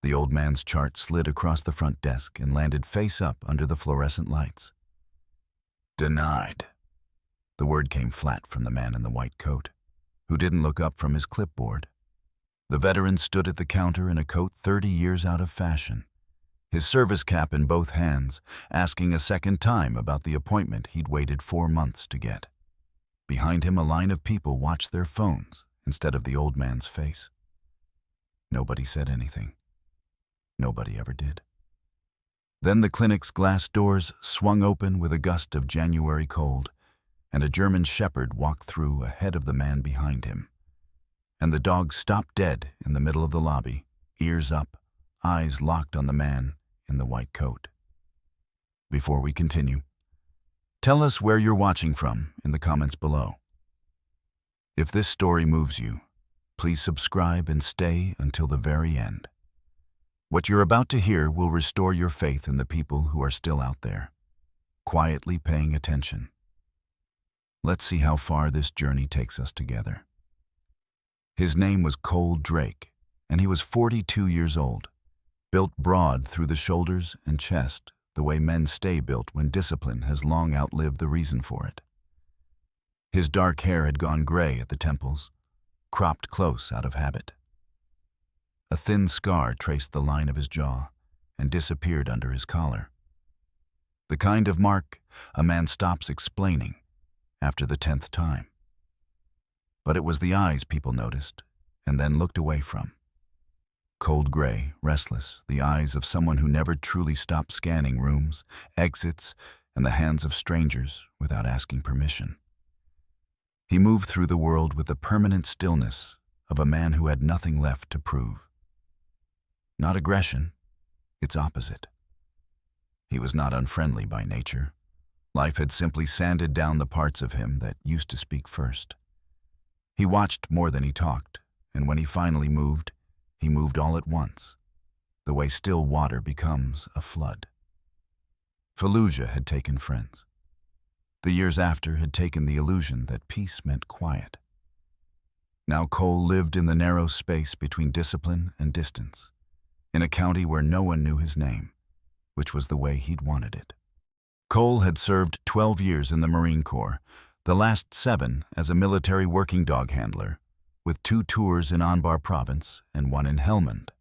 The old man's chart slid across the front desk and landed face up under the fluorescent lights. Denied. The word came flat from the man in the white coat, who didn't look up from his clipboard. The veteran stood at the counter in a coat 30 years out of fashion, his service cap in both hands, asking a second time about the appointment he'd waited 4 months to get. Behind him, a line of people watched their phones instead of the old man's face. Nobody said anything. Nobody ever did. Then the clinic's glass doors swung open with a gust of January cold, and a German shepherd walked through ahead of the man behind him. And the dog stopped dead in the middle of the lobby, ears up, eyes locked on the man in the white coat. Before we continue, tell us where you're watching from in the comments below. If this story moves you, please subscribe and stay until the very end. What you're about to hear will restore your faith in the people who are still out there, quietly paying attention. Let's see how far this journey takes us together. His name was Cole Drake, and he was 42 years old, built broad through the shoulders and chest, the way men stay built when discipline has long outlived the reason for it. His dark hair had gone gray at the temples, cropped close out of habit. A thin scar traced the line of his jaw and disappeared under his collar. The kind of mark a man stops explaining after the 10th time. But it was the eyes people noticed and then looked away from. Cold gray, restless, the eyes of someone who never truly stopped scanning rooms, exits, and the hands of strangers without asking permission. He moved through the world with the permanent stillness of a man who had nothing left to prove. Not aggression, its opposite. He was not unfriendly by nature. Life had simply sanded down the parts of him that used to speak first. He watched more than he talked, and when he finally moved, he moved all at once, the way still water becomes a flood. Fallujah had taken friends. The years after had taken the illusion that peace meant quiet. Now Cole lived in the narrow space between discipline and distance, in a county where no one knew his name, which was the way he'd wanted it. Cole had served 12 years in the Marine Corps, the last 7 as a military working dog handler, with 2 tours in Anbar province and 1 in Helmand.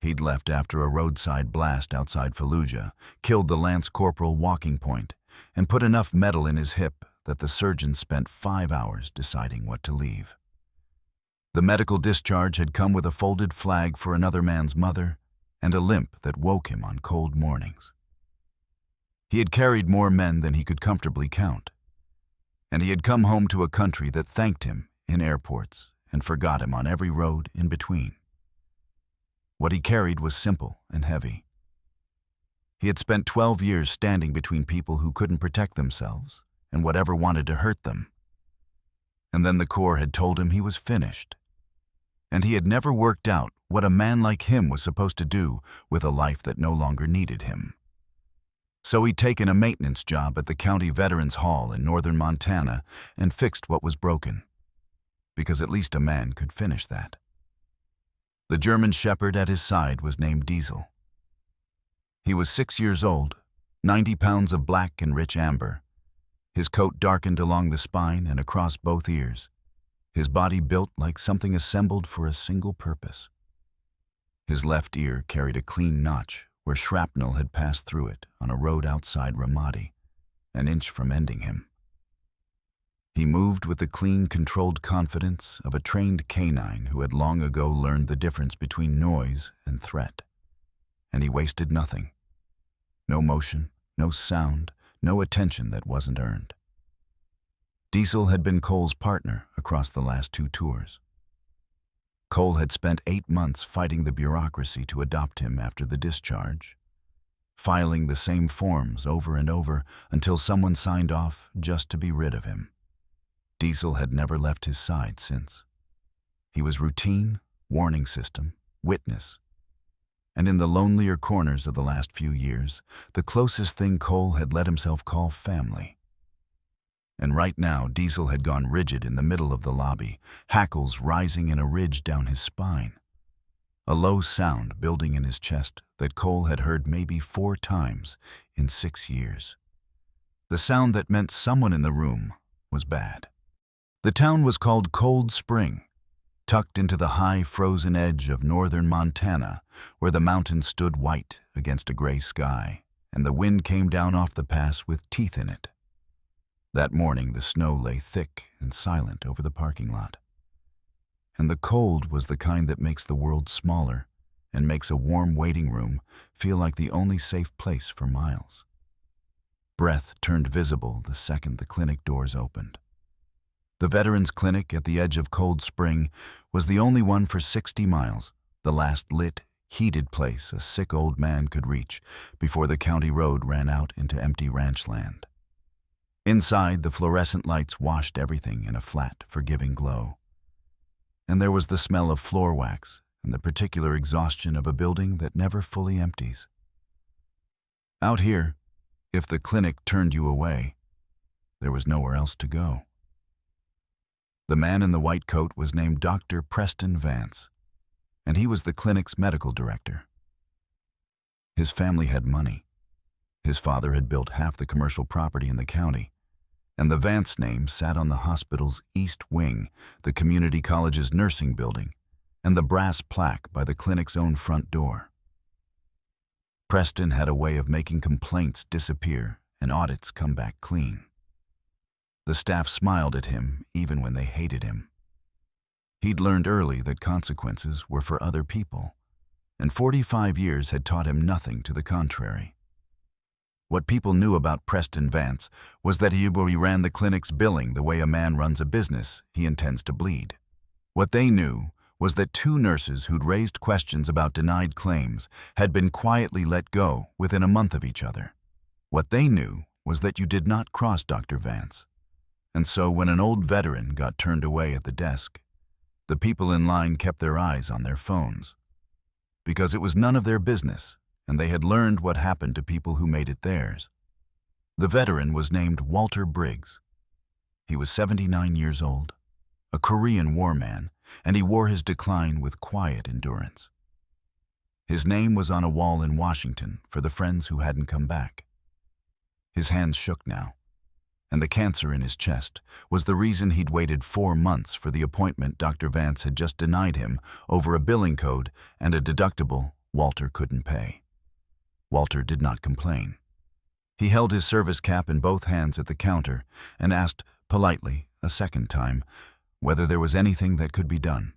He'd left after a roadside blast outside Fallujah, killed the Lance Corporal Walking Point, and put enough metal in his hip that the surgeon spent 5 hours deciding what to leave. The medical discharge had come with a folded flag for another man's mother and a limp that woke him on cold mornings. He had carried more men than he could comfortably count, and he had come home to a country that thanked him in airports and forgot him on every road in between. What he carried was simple and heavy. He had spent 12 years standing between people who couldn't protect themselves and whatever wanted to hurt them. And then the Corps had told him he was finished. And he had never worked out what a man like him was supposed to do with a life that no longer needed him. So he'd taken a maintenance job at the County Veterans Hall in northern Montana and fixed what was broken, because at least a man could finish that. The German shepherd at his side was named Diesel. He was 6 years old, 90 pounds of black and rich amber, his coat darkened along the spine and across both ears, his body built like something assembled for a single purpose. His left ear carried a clean notch where shrapnel had passed through it on a road outside Ramadi, an inch from ending him. He moved with the clean, controlled confidence of a trained canine who had long ago learned the difference between noise and threat. And he wasted nothing. No motion, no sound, no attention that wasn't earned. Diesel had been Cole's partner across the last 2 tours. Cole had spent 8 months fighting the bureaucracy to adopt him after the discharge, filing the same forms over and over until someone signed off just to be rid of him. Diesel had never left his side since. He was routine, warning system, witness, and in the lonelier corners of the last few years, the closest thing Cole had let himself call family. And right now, Diesel had gone rigid in the middle of the lobby, hackles rising in a ridge down his spine. a low sound building in his chest that Cole had heard maybe 4 times in 6 years. The sound that meant someone in the room was bad. The town was called Cold Spring, tucked into the high frozen edge of northern Montana, where the mountains stood white against a gray sky, and the wind came down off the pass with teeth in it. That morning the snow lay thick and silent over the parking lot. And the cold was the kind that makes the world smaller and makes a warm waiting room feel like the only safe place for miles. Breath turned visible the second the clinic doors opened. The Veterans Clinic at the edge of Cold Spring was the only one for 60 miles, the last lit, heated place a sick old man could reach before the county road ran out into empty ranch land. Inside, the fluorescent lights washed everything in a flat, forgiving glow. And there was the smell of floor wax and the particular exhaustion of a building that never fully empties. Out here, if the clinic turned you away, there was nowhere else to go. The man in the white coat was named Dr. Preston Vance, and he was the clinic's medical director. His family had money. His father had built half the commercial property in the county, and the Vance name sat on the hospital's east wing, the community college's nursing building, and the brass plaque by the clinic's own front door. Preston had a way of making complaints disappear and audits come back clean. The staff smiled at him even when they hated him. He'd learned early that consequences were for other people, and 45 years had taught him nothing to the contrary. What people knew about Preston Vance was that he ran the clinic's billing the way a man runs a business he intends to bleed. What they knew was that 2 nurses who'd raised questions about denied claims had been quietly let go within a month of each other. What they knew was that you did not cross Dr. Vance. And so when an old veteran got turned away at the desk, the people in line kept their eyes on their phones. Because it was none of their business, and they had learned what happened to people who made it theirs. The veteran was named Walter Briggs. He was 79 years old, a Korean war man, and he wore his decline with quiet endurance. His name was on a wall in Washington for the friends who hadn't come back. His hands shook now, and the cancer in his chest was the reason he'd waited 4 months for the appointment Dr. Vance had just denied him over a billing code and a deductible Walter couldn't pay. Walter did not complain. He held his service cap in both hands at the counter and asked politely, a second time, whether there was anything that could be done.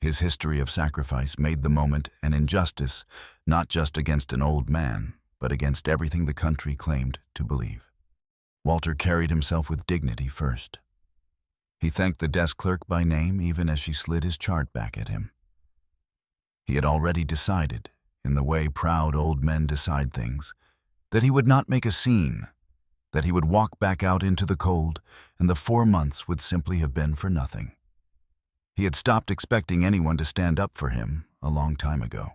His history of sacrifice made the moment an injustice, not just against an old man, but against everything the country claimed to believe. Walter carried himself with dignity first. He thanked the desk clerk by name even as she slid his chart back at him. He had already decided, in the way proud old men decide things, that he would not make a scene, that he would walk back out into the cold, and the 4 months would simply have been for nothing. He had stopped expecting anyone to stand up for him a long time ago.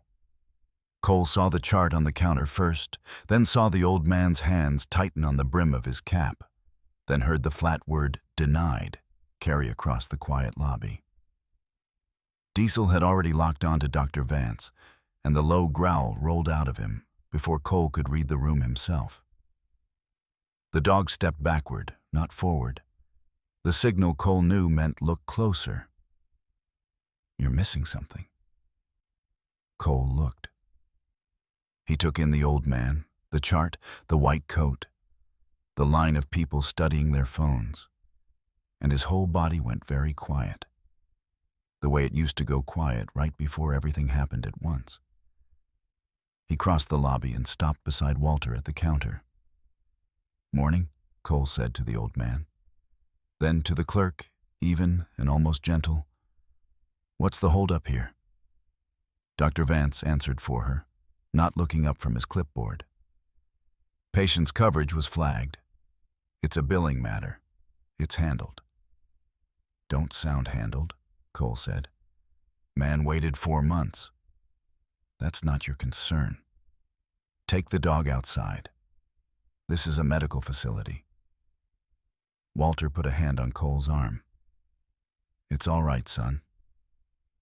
Cole saw the chart on the counter first, then saw the old man's hands tighten on the brim of his cap, then heard the flat word "denied" carry across the quiet lobby. Diesel had already locked on to Dr. Vance, and the low growl rolled out of him before Cole could read the room himself. The dog stepped backward, not forward. The signal Cole knew meant look closer. "You're missing something." Cole looked. He took in the old man, the chart, the white coat, the line of people studying their phones, and his whole body went very quiet, the way it used to go quiet right before everything happened at once. He crossed the lobby and stopped beside Walter at the counter. "Morning," Cole said to the old man. Then to the clerk, even and almost gentle, "What's the holdup here?" Dr. Vance answered for her, not looking up from his clipboard. Patient's coverage was flagged. "It's a billing matter. It's handled." "Don't sound handled," Cole said. "Man waited 4 months. That's not your concern. Take the dog outside. This is a medical facility." Walter put a hand on Cole's arm. "It's all right, son.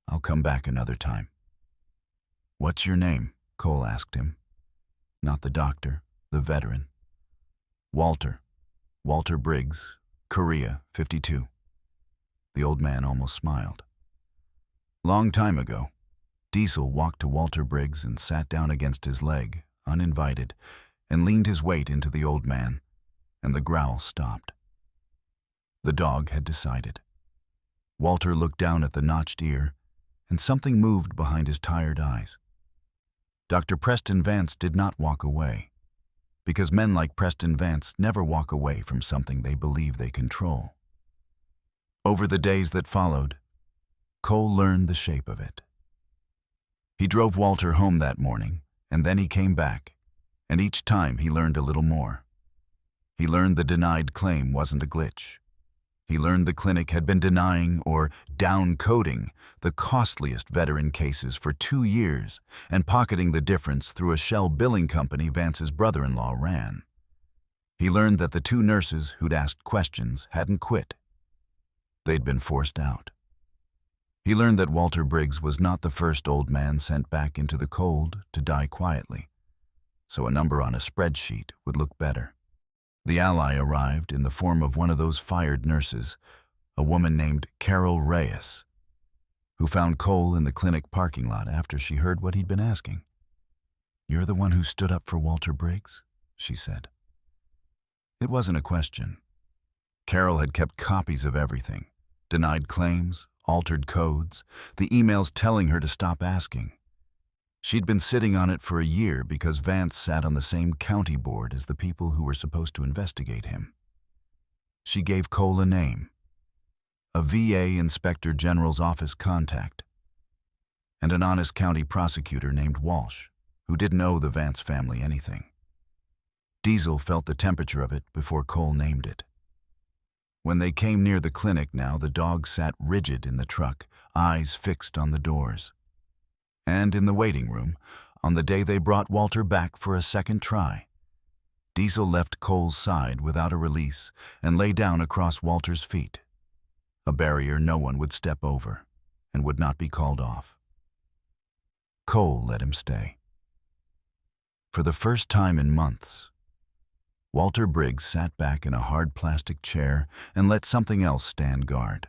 I'll come back another time." "What's your name?" Cole asked him. Not the doctor, the veteran. "Walter. Walter Briggs, Korea, 52. The old man almost smiled. Long time ago, Diesel walked to Walter Briggs and sat down against his leg, uninvited, and leaned his weight into the old man, and the growl stopped. The dog had decided. Walter looked down at the notched ear, and something moved behind his tired eyes. Dr. Preston Vance did not walk away, because men like Preston Vance never walk away from something they believe they control. Over the days that followed, Cole learned the shape of it. He drove Walter home that morning, and then he came back, and each time he learned a little more. He learned the denied claim wasn't a glitch. He learned the clinic had been denying or down-coding the costliest veteran cases for 2 years and pocketing the difference through a shell billing company Vance's brother-in-law ran. He learned that the 2 nurses who'd asked questions hadn't quit. They'd been forced out. He learned that Walter Briggs was not the first old man sent back into the cold to die quietly, so a number on a spreadsheet would look better. The ally arrived in the form of one of those fired nurses, a woman named Carol Reyes, who found Cole in the clinic parking lot after she heard what he'd been asking. "You're the one who stood up for Walter Briggs?" she said. It wasn't a question. Carol had kept copies of everything: denied claims, altered codes, the emails telling her to stop asking. She'd been sitting on it for a year because Vance sat on the same county board as the people who were supposed to investigate him. She gave Cole a name, a VA Inspector General's office contact, and an honest county prosecutor named Walsh, who didn't owe the Vance family anything. Diesel felt the temperature of it before Cole named it. When they came near the clinic now, the dog sat rigid in the truck, eyes fixed on the doors. And in the waiting room, on the day they brought Walter back for a second try, Diesel left Cole's side without a release and lay down across Walter's feet, a barrier no one would step over and would not be called off. Cole let him stay. For the first time in months, Walter Briggs sat back in a hard plastic chair and let something else stand guard.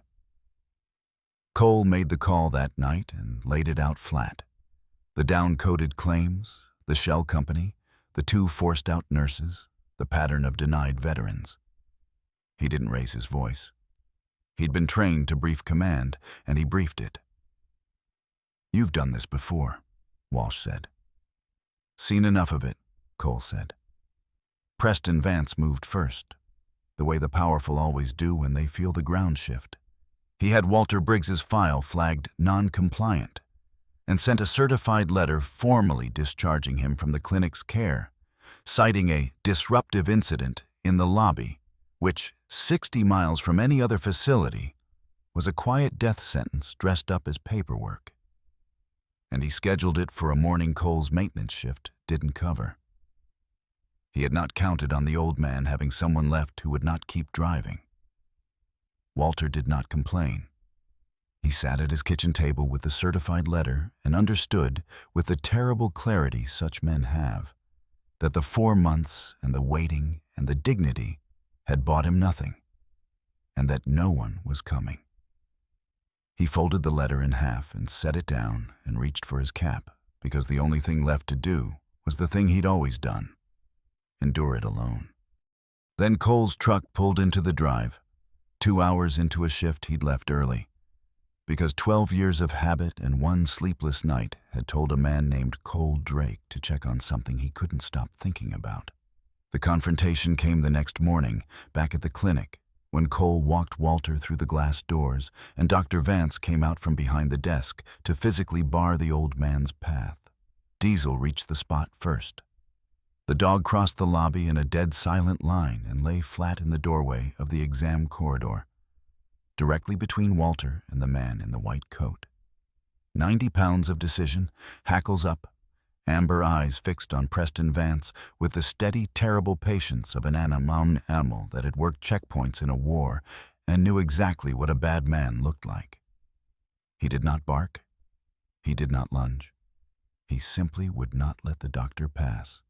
Cole made the call that night and laid it out flat. The down-coded claims, the shell company, the 2 forced-out nurses, the pattern of denied veterans. He didn't raise his voice. He'd been trained to brief command, and he briefed it. "You've done this before," Walsh said. "Seen enough of it," Cole said. Preston Vance moved first, the way the powerful always do when they feel the ground shift. He had Walter Briggs's file flagged non-compliant and sent a certified letter formally discharging him from the clinic's care, citing a disruptive incident in the lobby, which, 60 miles from any other facility, was a quiet death sentence dressed up as paperwork. And he scheduled it for a morning Cole's maintenance shift didn't cover. He had not counted on the old man having someone left who would not keep driving. Walter did not complain. He sat at his kitchen table with the certified letter and understood, with the terrible clarity such men have, that the 4 months and the waiting and the dignity had bought him nothing, and that no one was coming. He folded the letter in half and set it down and reached for his cap, because the only thing left to do was the thing he'd always done: endure it alone. Then Cole's truck pulled into the drive, 2 hours into a shift he'd left early, because 12 years of habit and 1 sleepless night had told a man named Cole Drake to check on something he couldn't stop thinking about. The confrontation came the next morning, back at the clinic, when Cole walked Walter through the glass doors and Dr. Vance came out from behind the desk to physically bar the old man's path. Diesel reached the spot first. The dog crossed the lobby in a dead silent line and lay flat in the doorway of the exam corridor, directly between Walter and the man in the white coat. 90 pounds of decision, hackles up, amber eyes fixed on Preston Vance with the steady, terrible patience of an animal that had worked checkpoints in a war and knew exactly what a bad man looked like. He did not bark. He did not lunge. He simply would not let the doctor pass.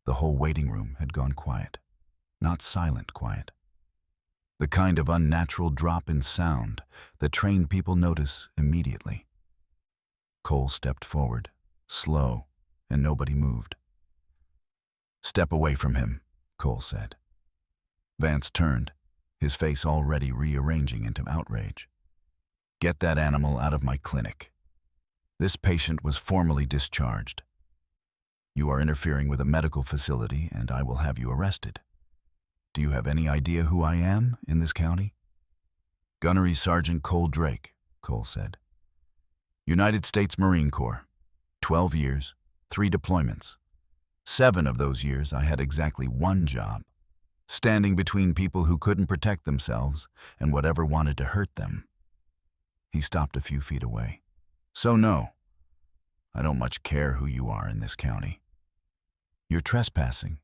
The whole waiting room had gone quiet. Not silent quiet. The kind of unnatural drop in sound that trained people notice immediately. Cole stepped forward, slow, and nobody moved. "Step away from him," Cole said. Vance turned, his face already rearranging into outrage. "Get that animal out of my clinic. This patient was formally discharged. You are interfering with a medical facility, and I will have you arrested. Do you have any idea who I am in this county?" "Gunnery Sergeant Cole Drake," Cole said. "United States Marine Corps. 12 years, 3 deployments. 7 of those years I had exactly one job, standing between people who couldn't protect themselves and whatever wanted to hurt them." He stopped a few feet away. "So no, I don't much care who you are in this county. You're trespassing.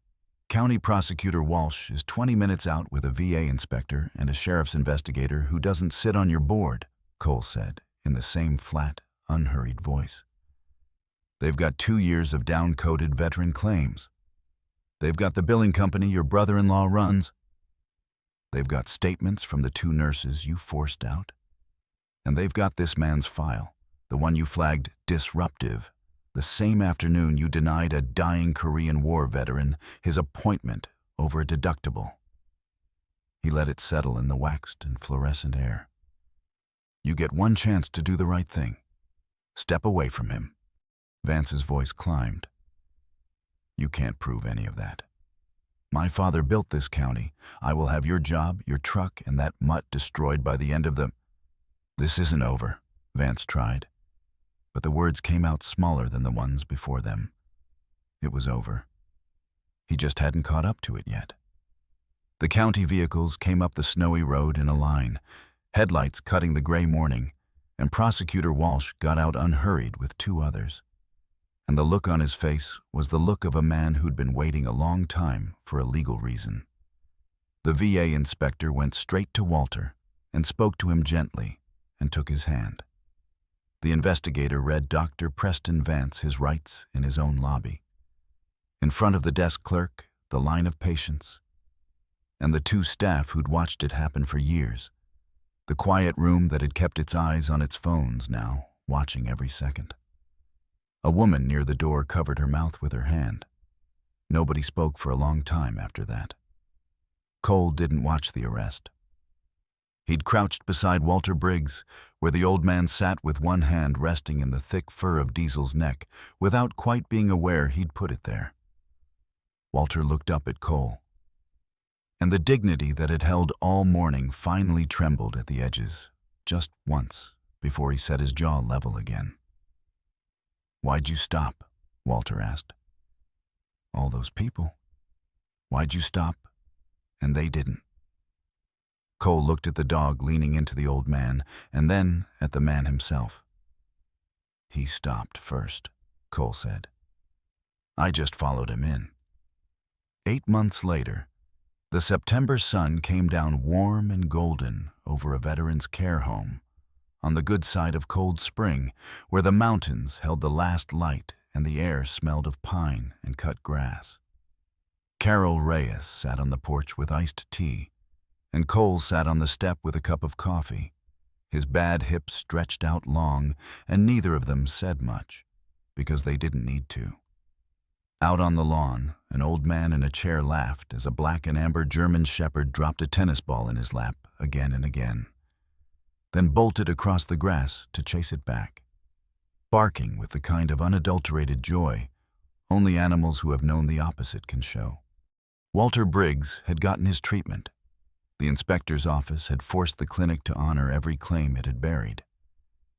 County Prosecutor Walsh is 20 minutes out with a VA inspector and a sheriff's investigator who doesn't sit on your board," Cole said in the same flat, unhurried voice. "They've got 2 years of down-coded veteran claims. They've got the billing company your brother-in-law runs. They've got statements from the 2 nurses you forced out. And they've got this man's file, the one you flagged disruptive, the same afternoon you denied a dying Korean War veteran his appointment over a deductible." He let it settle in the waxed and fluorescent air. "You get one chance to do the right thing. Step away from him." Vance's voice climbed. "You can't prove any of that. My father built this county. I will have your job, your truck, and that mutt destroyed by the end of the—" "This isn't over," Vance tried. But the words came out smaller than the ones before them. It was over. He just hadn't caught up to it yet. The county vehicles came up the snowy road in a line, headlights cutting the gray morning, and Prosecutor Walsh got out unhurried with 2 others. And the look on his face was the look of a man who'd been waiting a long time for a legal reason. The VA inspector went straight to Walter and spoke to him gently and took his hand. The investigator read Dr. Preston Vance his rights in his own lobby. In front of the desk clerk, the line of patients, and the 2 staff who'd watched it happen for years. The quiet room that had kept its eyes on its phones now, watching every second. A woman near the door covered her mouth with her hand. Nobody spoke for a long time after that. Cole didn't watch the arrest. He'd crouched beside Walter Briggs, where the old man sat with one hand resting in the thick fur of Diesel's neck, without quite being aware he'd put it there. Walter looked up at Cole, and the dignity that had held all morning finally trembled at the edges, just once, before he set his jaw level again. "Why'd you stop?" Walter asked. "All those people. Why'd you stop? And they didn't." Cole looked at the dog leaning into the old man, and then at the man himself. "He stopped first," Cole said. "I just followed him in." 8 months later, the September sun came down warm and golden over a veterans' care home, on the good side of Cold Spring, where the mountains held the last light and the air smelled of pine and cut grass. Carol Reyes sat on the porch with iced tea, and Cole sat on the step with a cup of coffee, his bad hips stretched out long, and neither of them said much, because they didn't need to. Out on the lawn, an old man in a chair laughed as a black and amber German shepherd dropped a tennis ball in his lap again and again, then bolted across the grass to chase it back, barking with the kind of unadulterated joy only animals who have known the opposite can show. Walter Briggs had gotten his treatment. The inspector's office had forced the clinic to honor every claim it had buried,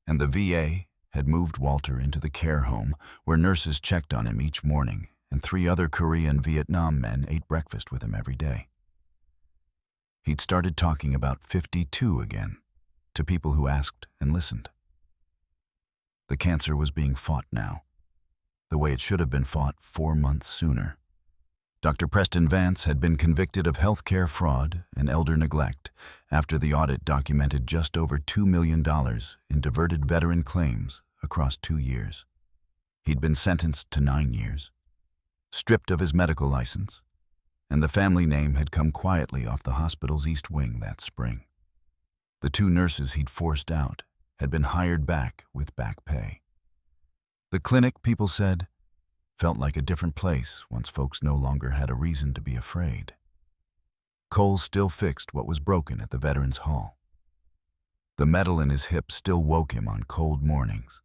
and the VA had moved Walter into the care home where nurses checked on him each morning, and 3 other Korean Vietnam men ate breakfast with him every day. He'd started talking about 52 again, to people who asked and listened. The cancer was being fought now, the way it should have been fought 4 months sooner. Dr. Preston Vance had been convicted of healthcare fraud and elder neglect after the audit documented just over $2 million in diverted veteran claims across 2 years. He'd been sentenced to 9 years, stripped of his medical license, and the family name had come quietly off the hospital's East Wing that spring. The 2 nurses he'd forced out had been hired back with back pay. The clinic, people said, felt like a different place once folks no longer had a reason to be afraid. Cole still fixed what was broken at the Veterans Hall. The metal in his hip still woke him on cold mornings.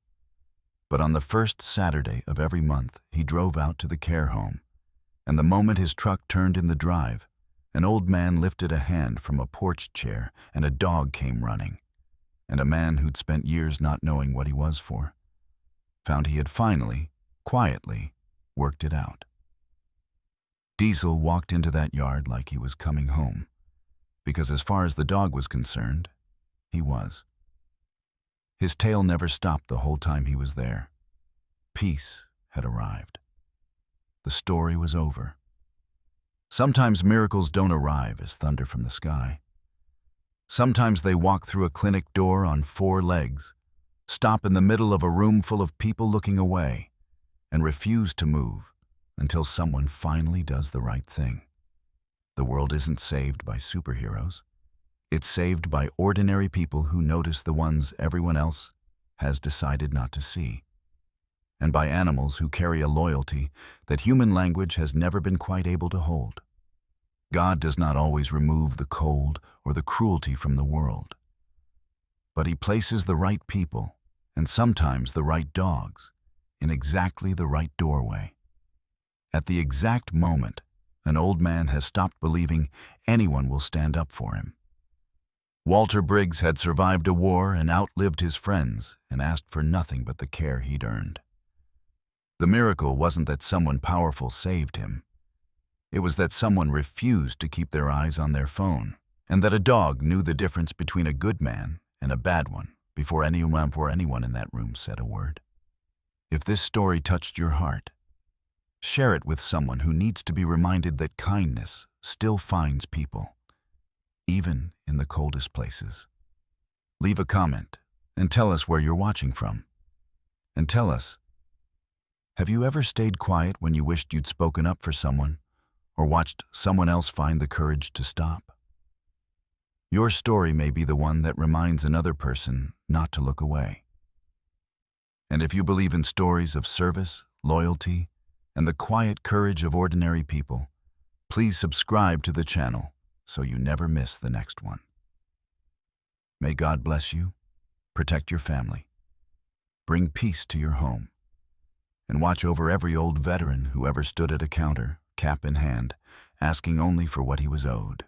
But on the first Saturday of every month, he drove out to the care home, and the moment his truck turned in the drive, an old man lifted a hand from a porch chair and a dog came running, and a man who'd spent years not knowing what he was for found he had finally, quietly, worked it out. Diesel walked into that yard like he was coming home, because as far as the dog was concerned, he was. His tail never stopped the whole time he was there. Peace had arrived. The story was over. Sometimes miracles don't arrive as thunder from the sky. Sometimes they walk through a clinic door on 4 legs, stop in the middle of a room full of people looking away, and refuse to move until someone finally does the right thing. The world isn't saved by superheroes. It's saved by ordinary people who notice the ones everyone else has decided not to see, and by animals who carry a loyalty that human language has never been quite able to hold. God does not always remove the cold or the cruelty from the world, but He places the right people, and sometimes the right dogs, in exactly the right doorway. At the exact moment, an old man has stopped believing anyone will stand up for him. Walter Briggs had survived a war and outlived his friends and asked for nothing but the care he'd earned. The miracle wasn't that someone powerful saved him. It was that someone refused to keep their eyes on their phone, and that a dog knew the difference between a good man and a bad one before anyone in that room said a word. If this story touched your heart, share it with someone who needs to be reminded that kindness still finds people, even in the coldest places. Leave a comment and tell us where you're watching from. And tell us, have you ever stayed quiet when you wished you'd spoken up for someone, or watched someone else find the courage to stop? Your story may be the one that reminds another person not to look away. And if you believe in stories of service, loyalty, and the quiet courage of ordinary people, please subscribe to the channel so you never miss the next one. May God bless you, protect your family, bring peace to your home, and watch over every old veteran who ever stood at a counter, cap in hand, asking only for what he was owed.